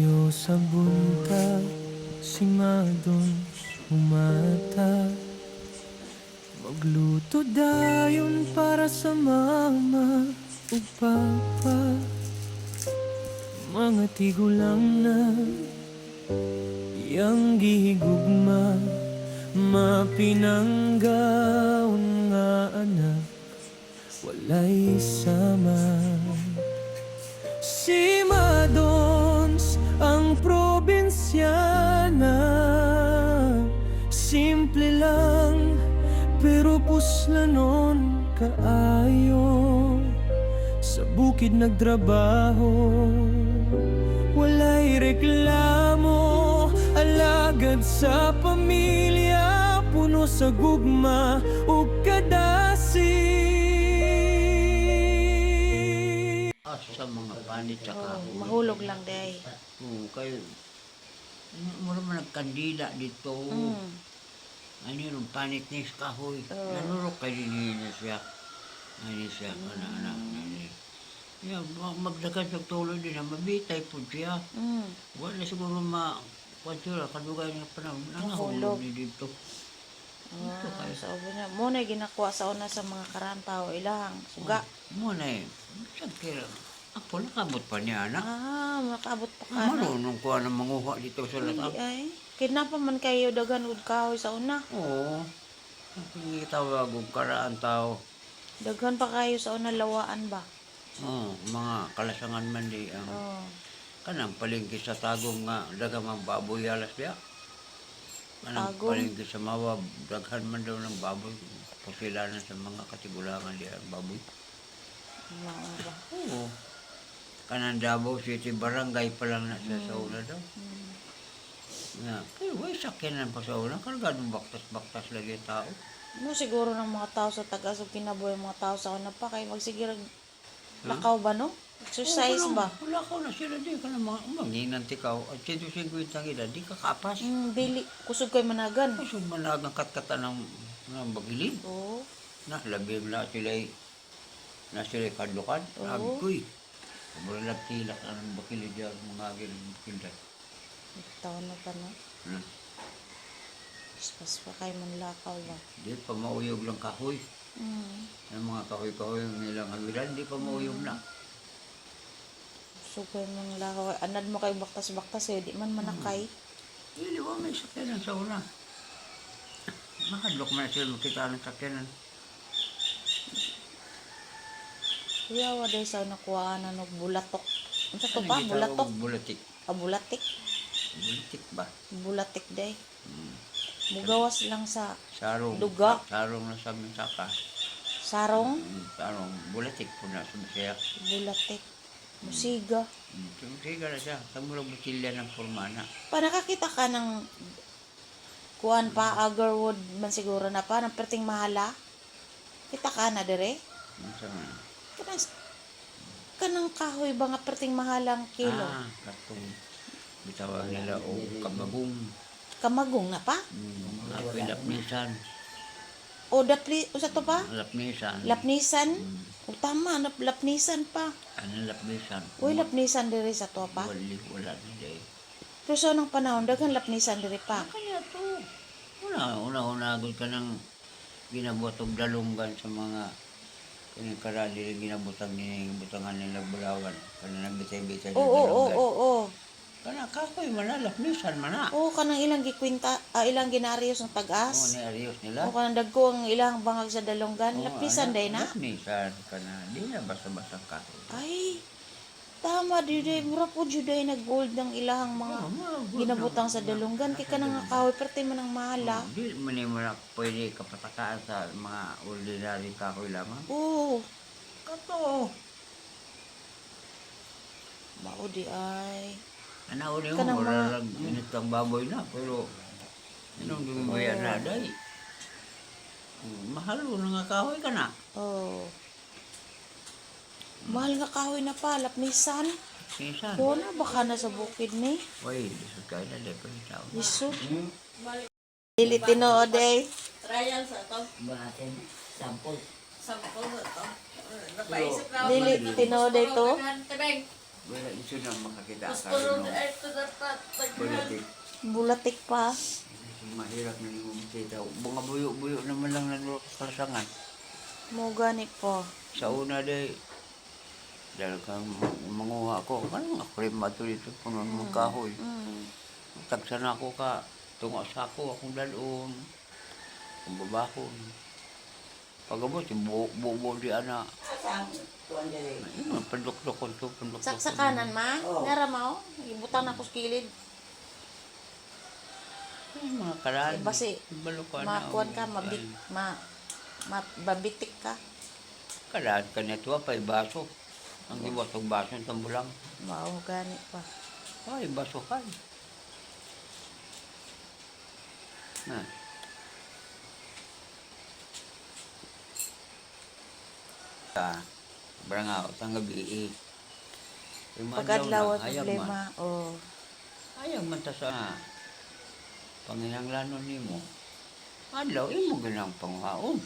Tayo sa buntag, simadong humata. Magluto dayon para sa mama ug papa. Mga tigulang na iyang gihigugma, mapinanggaon nga anak, walay sama. Si Madons ang probinsyana, simple lang pero puslanon kaayo. Sa bukid nagtrabaho, walay reklamo, alagad sa pamilya, puno sa gugma ug kadasi. Sa mga panit tsaka mahulog lang day. kayo mo naman nagkandila dito. Ano yung panit ni kahoy. Nanurok kayo din siya. Ano siya, anak. Yeah, magdagan sa tuloy din na mabitay po siya. Wala siguro kwansura, kadugay nga panahon. Nangahulog ni dito. Dito kayo. So, muna ginakuha sa una sa mga karantaw, ilang suga. Muna siyempre, ako nakabot pa niya, anak. Makaabot pa ka na. Marunong ko na manguha dito sa latab. Ay, kidnapan man kayo dagan ud kahoy sa una. Oo. Hindi tawag og karaan tao. Daghan pa kayo sa una lawaan ba? Mga kalasangan man di ang kanang palengke sa tagong nga daghang mga baboy alas diya. Kanang Tagong? palengke sa Mawab, daghan man daw ng baboy. Pusilanan sa mga katigulangan diya ang baboy. Mga ba? Oo. Kanang Davao City Barangay pa lang na siya sa una daw. Nga, pero way sakyanan pa sa una, kargadong baktas-baktas lagi ang tao. Mo siguro ng mga tao sa taga-asog kinabuhi mga tao sa una pa kay magsigirag lakaw ba no? Exercise ba? Wala ka na sila di ka na manginanti ka. At 150 edad, di ka kapas. Dili kusog kay managan. Kusog managang katkata ng bagilid. Oo. Labing na sila'y kadlukan. Sabi ko'y, kamulalag tilak ang bakilid yan, mga bakilid. Taon na pa no? Ispas pa kay manlakaw ba? Di pa mauyog lang kahoy. Yung mga kahoy-kahoy yung ilang awilan, di pa mauyog na. So kay manlakaw, anad mo kay baktas-baktas di man manakay. Hindi ba may sakyanan sa una? Makadlok man sila makita ng sakyanan. Kuya, waday sa nakuha na bulatok. Ano sa to pa? Bulatok? Bulatik. Bulatik? Bulatik ba? Bulatik day. Mugawas lang sa Sarong. duga. Sarong na sa amin saka. Sarong. Sarong. Bulatik po na sa siya. Bulatik. Musiga. Musiga na siya. Tagmurang butilya ng formana. Pa nakakita ka ng kuan pa, Agarwood man siguro na pa, ng perting mahala. Kita ka na dire? Kanang kahoy ba nga perting mahalang kilo? Katong bitawag nila o kamagong. Kamagong na pa? Lapnisan. O dapli, o sa to pa? Lapnisan. Lapnisan? O tama, lapnisan pa. Ano lapnisan? Uy, lapnisan dire sa to pa? Wala na day. Pero sa nang panahon, daghang lapnisan dire pa. Kaya to. Una-unagod ka ng ginabuhat og dalunggan sa mga kanyang karali rin ginabutan butangan nila Bulawan. Kana nagbitay-bitay ng dalunggan. Oo. Kana kakoy manalap nisan mana. Oo, kanang ilang gikwinta, ilang ginarios ng Oo, tag-as. ni Arios nila. O kanang dagko ang ilang bangag sa dalonggan. Lapnisan day na? Lapnisan kana. Di na basta-basta kahoy. Ay, tama diday. Mura po juday nag-gold ng ilahang mga ginabutang sa dalonggan. Kaya ka nga kahoy, parte mo ng mahala. Di man mo na pwede kapatakaan sa mga ordinary kahoy lamang. Oo. Kato. Mao di ay. Ano ni mo, Kanang wala lang initang baboy na, pero inong dumibaya na, day. Mahal mo na nga kahoy ka na. Oo. Mahal nga kahoy na pa, lapnisan. Sinsan? Oo na, baka na sa bukid ni. Uy, lisod kayo na, day, pagkitaw. Lisod. Dili tinood eh. Trial sa to. Bahatin, sample. Sample sa to. Napaisip na ako. Dili tinood eh to. Tebeng. Wala iso na makakita ka rin no. Bulatik. Bulatik pa. Mahirap na yung makita. Mga buyo-buyo naman lang nanuro sa kalasangan. Mo gani po. Sa una day, dahil kang manguha ko, kanang ako rin mato dito, punon mong kahoy. Tagsan ako ka, tungo sa ako, akong dalon, akong babakon. Pagabot, yung buo di ana. Pandok-dok ko ito, pandok-dok. Sa kanan ma, naramaw, ibutan ako sa kilid. Mga karaan. Basi, Balukan makuan ka, mabitik ka. Karaan ka nito, pa'y baso. Ang iwatong baso ng tambulang. Mao gani pa. Ay, baso ka. Na. Barangao, sang gabi Pag-adlaw at problema, Ayaw man ta sa panginanglanon nimo. Adlaw, imo ganang panghaon.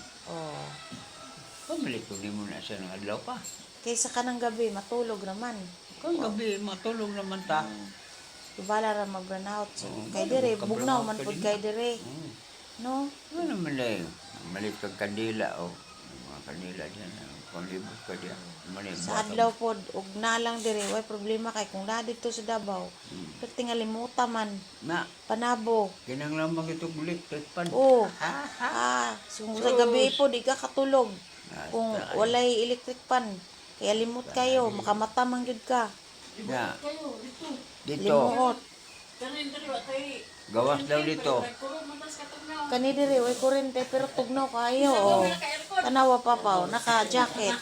Pabalik ko nimo na siya ng adlaw pa. Kaysa ka ng gabi, matulog naman. Kung gabi, matulog naman ta. Ibala ra mag-burnout. So, Oo, kay dire, mag-burnout bugnaw ka man din pud na. kay dire. No? Ano naman na yun? Malit kang kandila o. Mga kandila dyan. Panglibot ka dyan. Sa adlaw pod, ug na lang dire, way problema kay kung na dito sa Davao. Pero tingalimuta man, Na, panabo. kinang lamang ito gulit. Pan. Oh. So, sa gabi po, di ka katulog. Kung Basta, walay electric pan, kaya limot kayo, makamata man gyud ka. Na, dito. Limuot. Gawas daw dito. Kani dire, way kurente, pero tugnaw kayo. Oh. Tanawa pa pa, naka-jacket.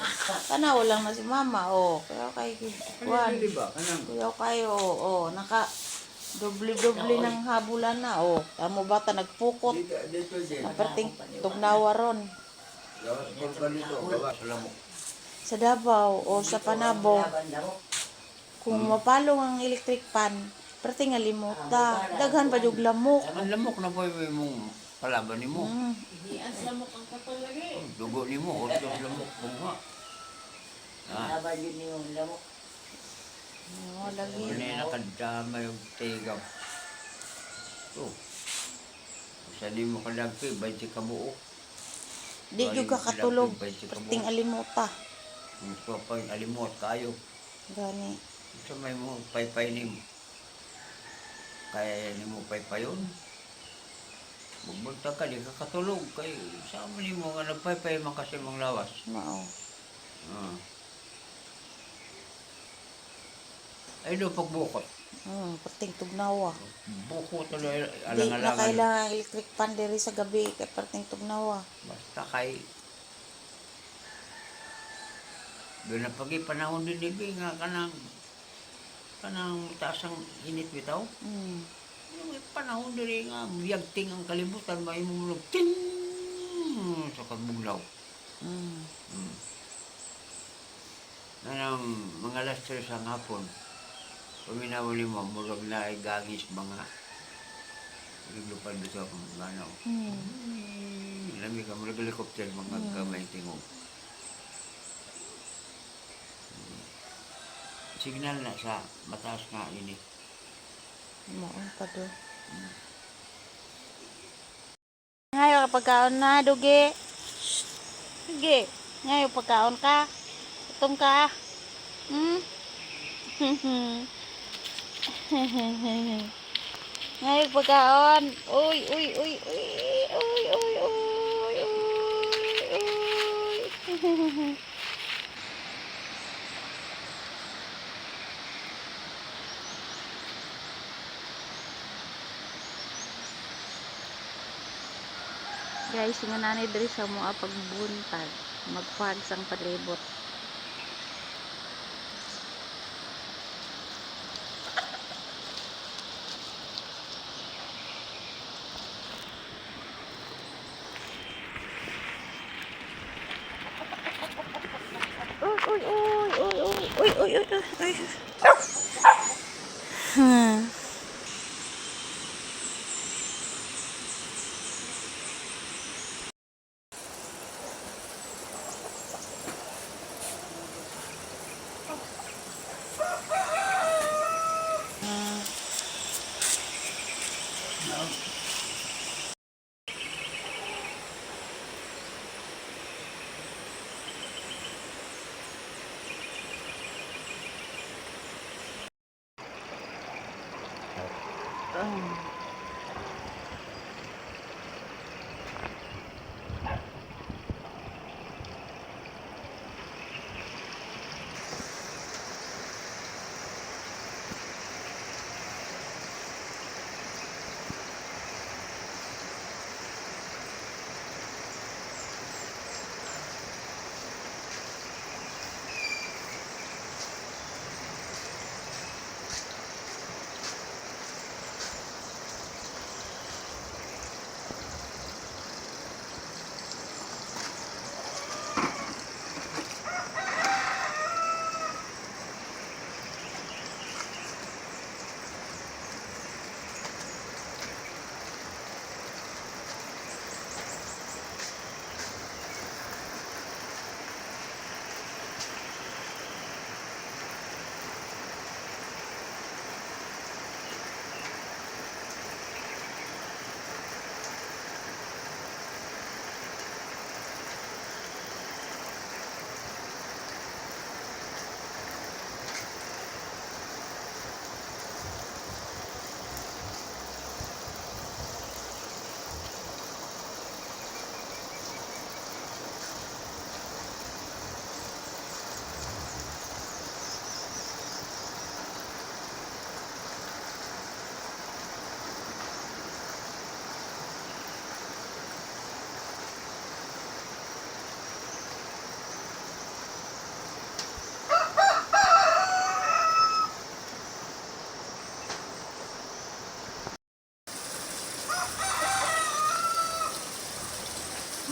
Tanaw lang na si mama. Kaya kay kuwan. Diba? Kanang. Kaya kayo, naka doble-doble ng habulan na. Tamo bata nagpukot. Dito din. Aperting tugnawa ron. Gawas ko dito. Gawas lamok. Sa Davao o sa Panabo, kung mapalong ang electric pan, perti nga limuta. Daghan pa yung lamok. Ang lamok na po yung mong kalaban ni mo. Dugo ni mo. Ordo ang lamok. Bunga. Lagi. Ano yung nakadama yung tigaw. Ito. Sa di mo kalagpi, 20 ka buo. Di yung kakatulog. Perting alimuta. Ang gusto pa yung alimot kayo. Gani. Sa may mo paypay ni mo. Kaya ni mo paypay yun. Magbunta ka, di ka katulog. Kaya saan mo ni mo nga nagpaypay man kasi mong lawas. Mao. Ay do pagbukot. Perting tugnawa. Bukot na Di na alang-alangan. kailangan electric pan diri sa gabi kay perting tugnawa. Basta kay doon na pagi panahon din libi nga kanang taas ang init bitaw. Yung panahon din nga biyagting ang kalibutan may mumulog ting sa kagbuglaw. Nanang mga alas 3 ang hapon. Paminaw ni mo, murag na ay gagis mga lupan dito akong ganaw. Lami ka, murag helicopter mga kamay tingog. Signal na sa mataas nga ini. Mao pa do. Ngayon pagkaon na dugi. Dugi. Ngayon pagkaon ka. Gutom ka. Ngayon pagkaon. Uy. Guys, nga nanay diri sa mga pagbuntag, magpag sang palibot. Uy. Uy.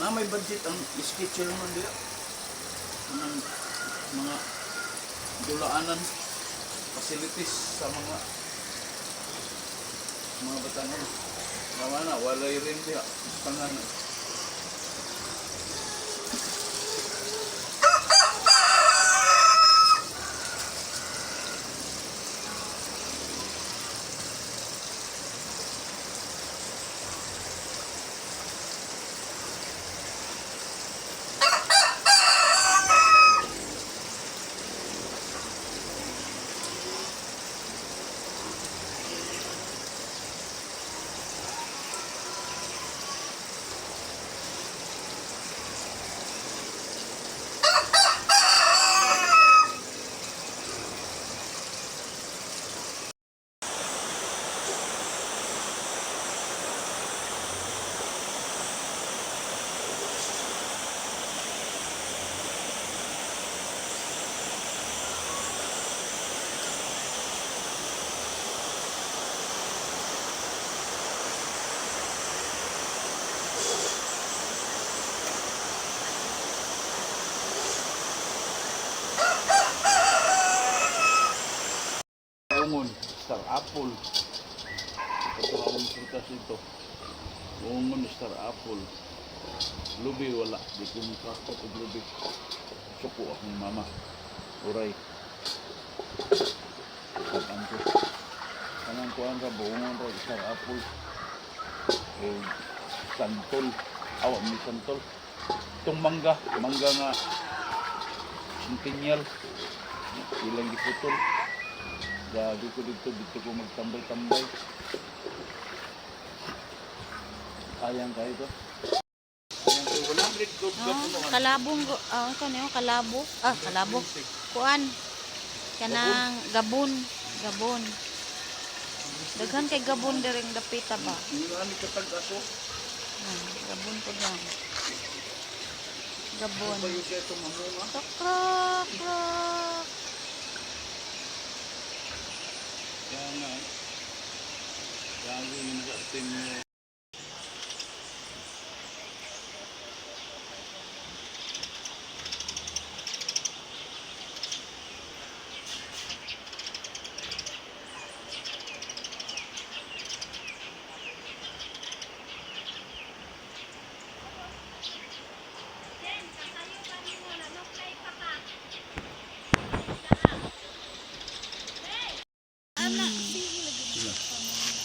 May budget ang schedule mo diya. Anong mga dulaanan, facilities sa mga batanon. Wala na, walay rin diya. Pangalan. Ungon, star apple. Ito ang prutas ito. Ungon, star apple. Lubi wala. Di ko makakot og lubi. Suko akong mama. Uray. Kapan ko. Kanang kuhan ka, buungon ro, star apple. Santol. Awa, may santol. Itong mangga nga centennial. Ilang giputol. Gabi ko dito ko magtambay-tambay. Ayang ka ito. Ayang ko, 100 gold Kalabong, kanyo, kalabo. Kalabo. Kuan. Kanang gabon. Gabon. Daghan kay gabon diring dapita ba? Hindi kami katag-aso. Gabon ko lang. Gabon. Bayo siya itong mamunga. Krak. Kaya nga eh. Kaya yung nag-atin mo.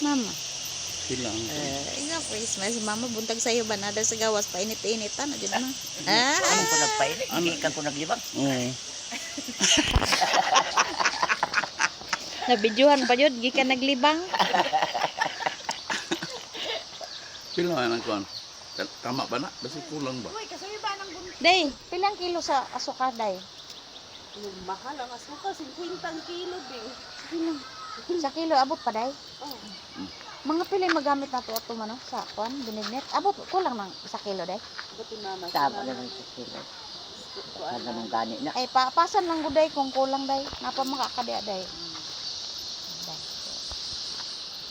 Mama. Sila ang Nga please, si mama buntag sa'yo ba nada sa gawas painit-initan na dyan na. Ano ko nagpainit? Hindi ka ko naglibang. Oo. Nabidyohan pa yun, gikan naglibang. Pila nga ang kuan? Tama ba na? Basi kulang ba? Day, pilang kilo sa asukar, day? Mahal ang asuka, 50 kilo din. Sa kilo, abot pa, day? Mga pili magamit na to mano sa kuan binignet. Abot kulang ng sa kilo, day? Buti mama. Tama lang sa kilo. Ano nang gani na. Ay, pasan lang guday kung kulang, day. Napa makakadya, day?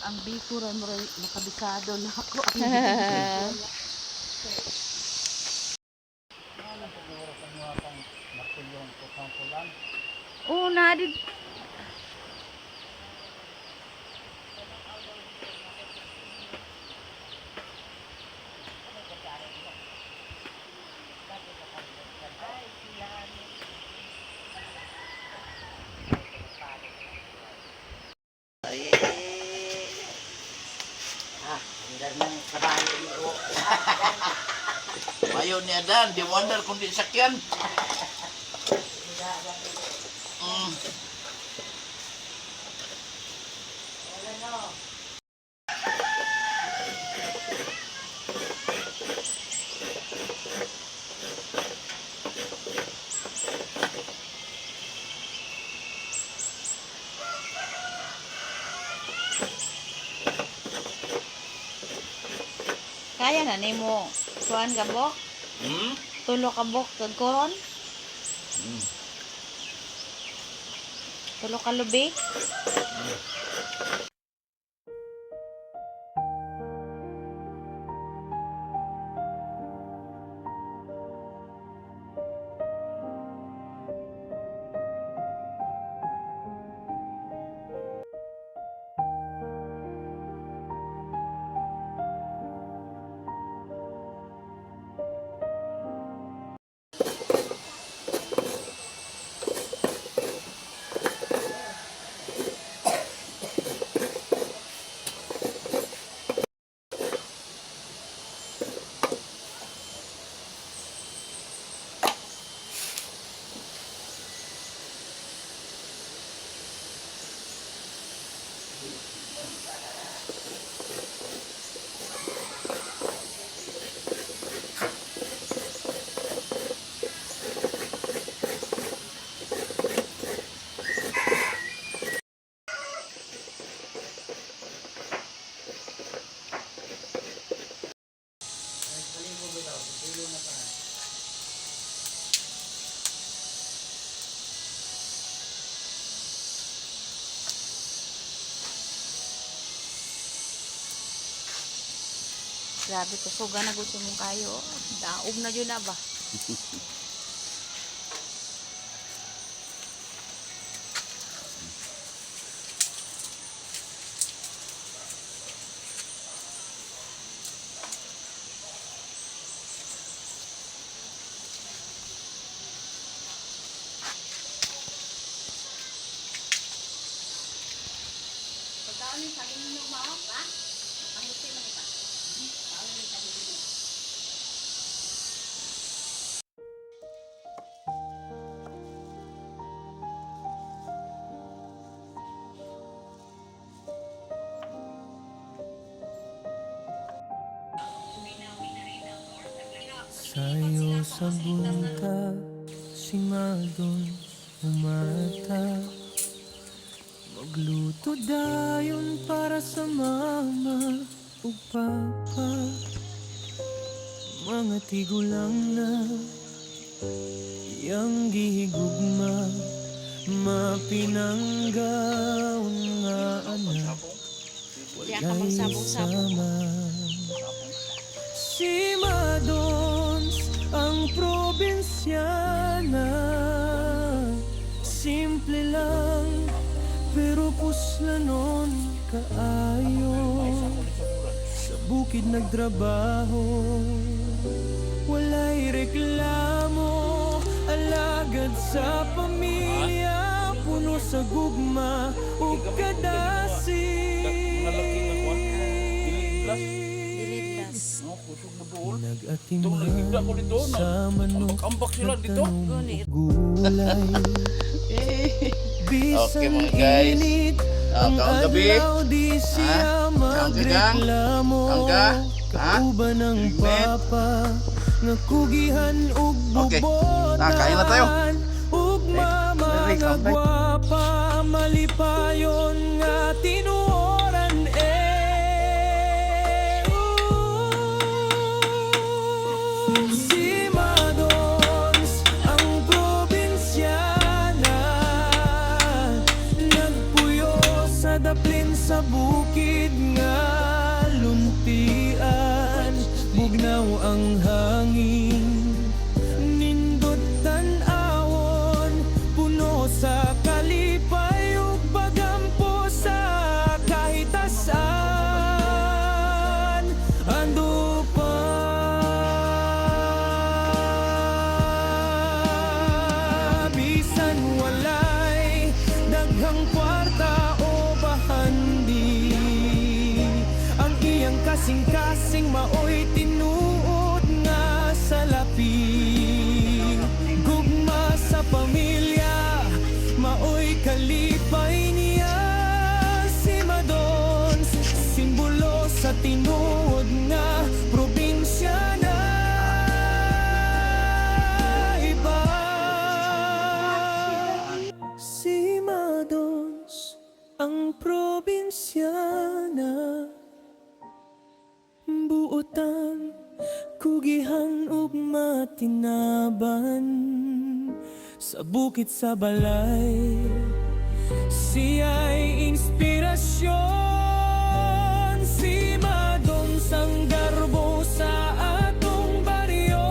Ang bikuran mo rin, nakabisado na ako. Una, di... Ayaw ni Adan, di wonder kung di sakyan. Kaya na nimo kuan ka bok? Tulo ka bok kag koron? Tulo ka lubi? Grabe, kusuga na gusto mong kayo. Daob na yun na ba? Sayo sa bunta, si Madon umata. Magluto dayon para sa mama ug papa. Mga tigulang na iyang gihigugma, mapinanggaon nga anak, Diya ka walay magsabong-sabong. sama. Si Madons ang probinsyana, simple lang pero puslanon kaayo. Sa bukid nagtrabaho, walay reklamo, alagad sa pamilya, puno sa gugma ug kadasi. Nag-atimang sa manok at tanong gulay. Okay, Bisan mga guys. init ang Kaon gabi. adlaw di siya Kaon ka? magreklamo. Kaon ka? Kauban ng papa nga kugihan ug Okay. bubotan. Kain na tayo. Ug mama nga gwapa malipayon nga tinuoran Si Madons ang probinsyana nagpuyo sa daplin sa bukid nga luntian. Bugnaw ang hangin, nindot tan-awon, puno sa kalipay ug pagampo sa kahitasan. Ando pa bisan walay daghang kwarta o bahandi, ang iyang kasing-kasing maoy tinuod nga salapi. Gugma sa pamilya maoy kalipay niya. Si Madons simbolo sa tinuod nga probinsya na iba. Si Madons ang probinsyana, buotan, kugihan ug matinaban, sa bukid sa balay siya'y inspirasyon. Si Madons ang garbo sa atong baryo.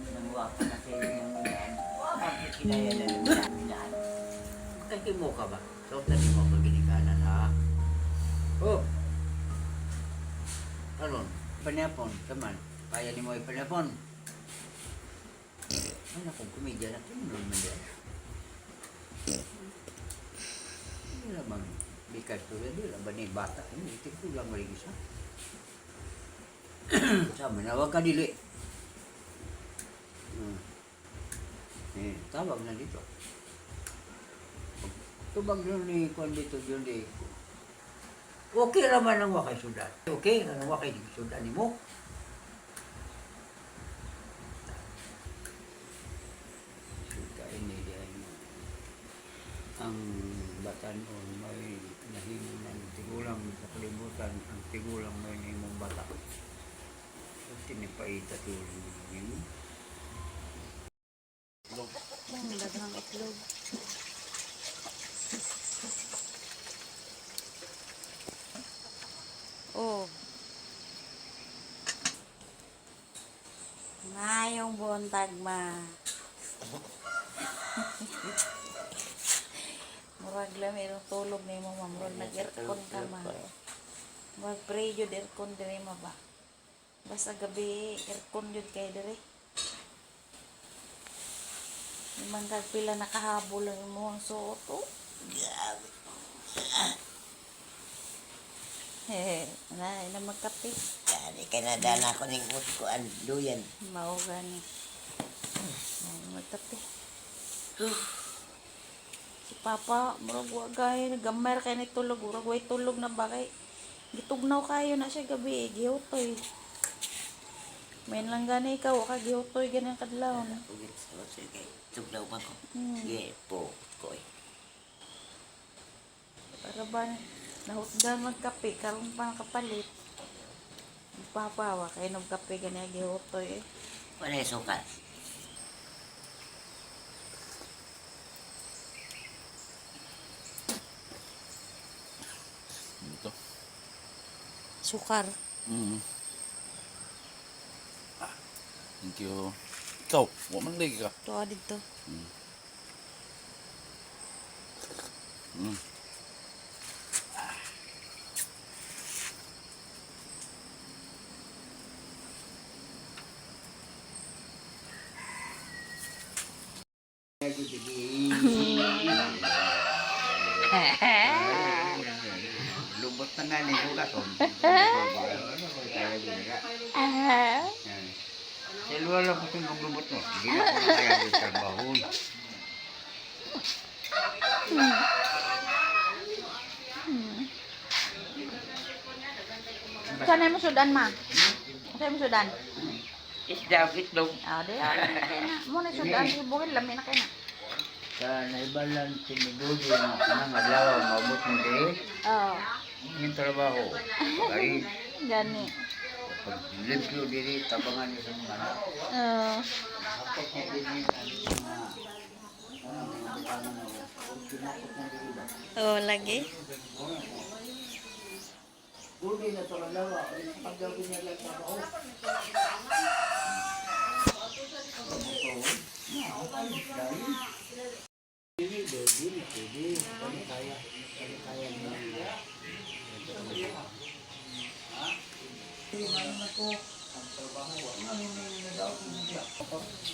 Namuha ka na kayo ng yan. Bakit kinaya na namin yan? Kasi mo ka ba? So, tali mo ako ginikanan, ha? Oh! Aron, panapon, saman. Kaya ni mo ay panapon. Ano kung kumidya na, kaya mo naman yan. Hindi naman, bikas to yan, di naman ni bata. Hindi ko lang maring isa. Sama na, huwag ka dili. Tawag na dito. Tubag na ni Kwan dito yun di. Okay naman ang wakay sudan. Okay, ang wakay sudan ni mo. Suka ini dia ini. Ang batanon may nahimo ng tigulang sa kalimutan. Ang tigulang may nahimong bata. Tinipaita tulong yun. Ang daghang itlog. Oh. Ngayong buntag ma. Murag lang irong tulog ni mo ma. Murag nag-aircon ka ma. Murag pray jud aircon diri ma ba. Basta gabi aircon jud kay diri. Limang pila nakahabol ang mo ang suot oh. Na magkape. Dari ka na dala ko ng kuan duyan. Mao gani. Magkape. Si Papa, murag wa gay nagamer kay ni tulog, murag way tulog na ba kay gitugnaw kayo na siya gabi, gihutoy. Main lang gani ikaw, ka gihutoy gani ang kadlaw. Ugit sa sige. Tugdaw pa ko. Hmm. Ye po ko. Para ba nahutdan magkape karon pa nakapalit. Ang Papa wa kay nagkape gani gihutoy eh. Wala sukat. Ito. Sukar. Thank you. Ikaw, huwag man lagi ka. Tuwa dito. Lubot na nga ni bukas. Dahil wala ko itong lumot mo. Hindi na ko na kaya yung trabaho. Sana mo sudan ma. Sana mo sudan. Isda, itlog. Ah, di ah. Mo na sudan ibugin lami na kay na. Sa naibalan si Midudo na kanang adlaw, maabot mo din. Oh, Yung trabaho. Kaya gani. pag limpyo diri, tabangan niyo sa mga anak. Oh. Hapot mo din yung Oh, lagi. Budi na sa kalawa, paggabi niya lang trabaho.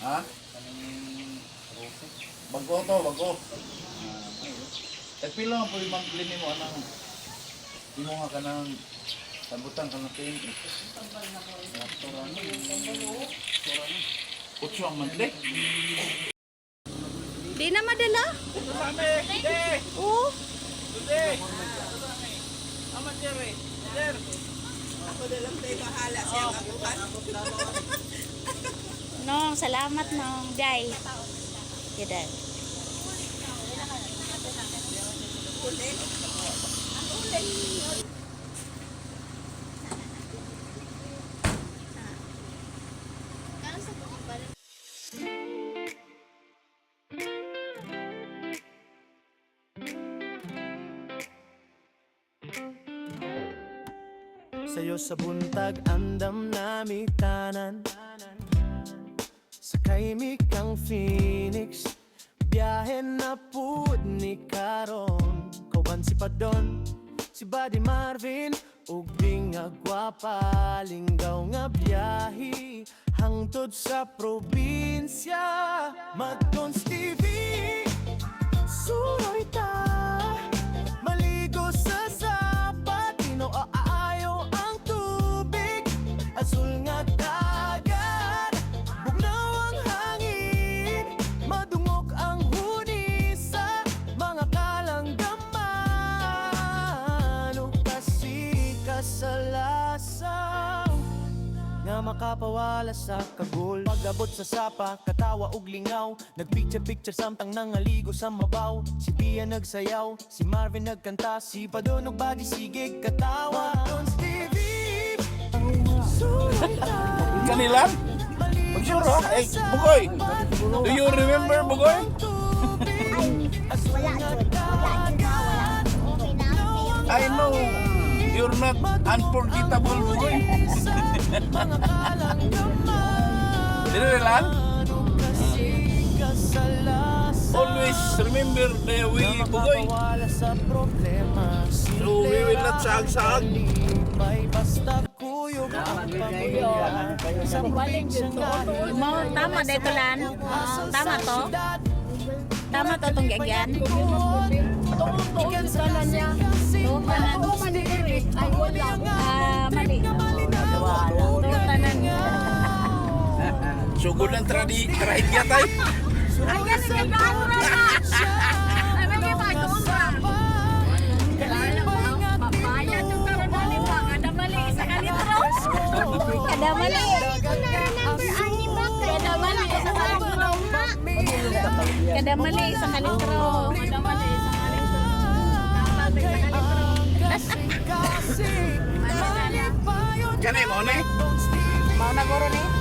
Ha? Bago to, bago. Pila nga po yung monthly mo, anang di mo nga ka nang sabutan ka ng tingin. Utso ang monthly? Di na madala? Oo. Nong, salamat nong, Day. Yadan. Sa'yo sa buntag andam nami tanan, sakay mi kang Phoenix, biyahe na pud ni karon. Kauban si Padon, si Buddy Marvin, ug di nga gwapa, linggaw nga biyahe hangtod sa probinsya. Madtons TV, suroy ta, maligo sa sapa, tino aayo ang tubig, asul nga dagat, bugnaw ang hangin, madungog ang huni sa mga kalanggaman, ug kasi kasalasaw nga makapawala sa kagul. Pag-abot sa sapa, katawa ug lingaw, nagpicture-picture samtang nangaligo sa mabaw. Si Pia nagsayaw, si Marvin nagkanta, si Padon ug Buddy sigig katawa. Madons TV, sulit tayo. Kanila? Magsuro? Eh, Bugoy! Do you remember, Bugoy? I know you're not unforgettable, Bugoy. Dito lang? Always remember the way, Bugoy. So we will not sag-sag. Basta kuyog ang pamilya sa probinsya nga. Mo, tama dito lan. Tama to? Tama to tong gagyan? Ikan sa kanya. Ako manigiri. Ay, wala. Mali. Tanan. Sugod ang trahedya tayo. Ang yan, nagkakaan mo na. Ano yung pagkakaan mo? Papaya, itong karoon mo ni pa. Kada mali, isa ka litro. Kada mali. Kada mali, isa ka litro. Kada mali sa kalitro. Kada mali, isa ka litro. Tama, isa ka litro. Ganun mo, ne? Mau na guro ni?